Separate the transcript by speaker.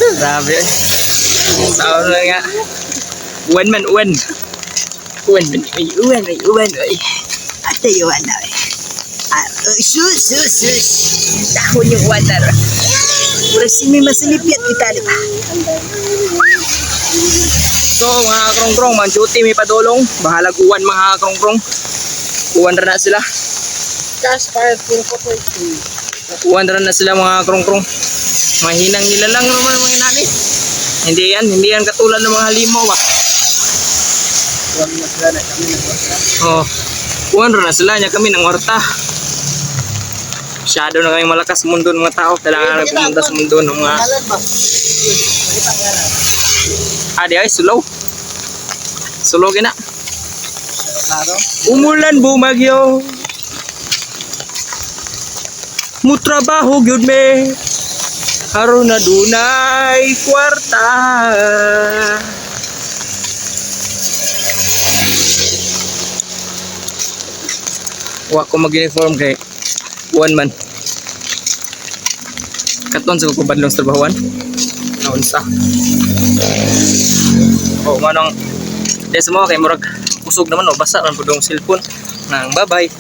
Speaker 1: Grabe. Sao na nga. Uwan man, uwan. Uwan man, uwan. Ate yung uwan na. Sus. Dahon yung uwan na. Murag simi masilipyat kita, di ba? So, mga krong-krong, mag-duty may padulong. Bahalag uwan, mga krong-krong. Uwan rin na sila. Uwan rin na sila, mga krong-krong. Mahinang nila lang naman mga inani. Hindi yan katulad ng mga halimaw ba. Oh, uwan rin na sila niya kami ng warta. Masyado na kami malakas sa mundo ng mga tao. Kailangan na pumunta sa mundo ng mga adi ay slow gina. Umulan bumagyo. Mutrabaho gyud me. Aron na dunay kwarta. Wa ko mag-uniform kay one man. Katon sa ko badlong sa trabahoan. Naunsa. Oh, manong des mo kay murag usog naman o basa man pud ang cellphone. Nang bye-bye.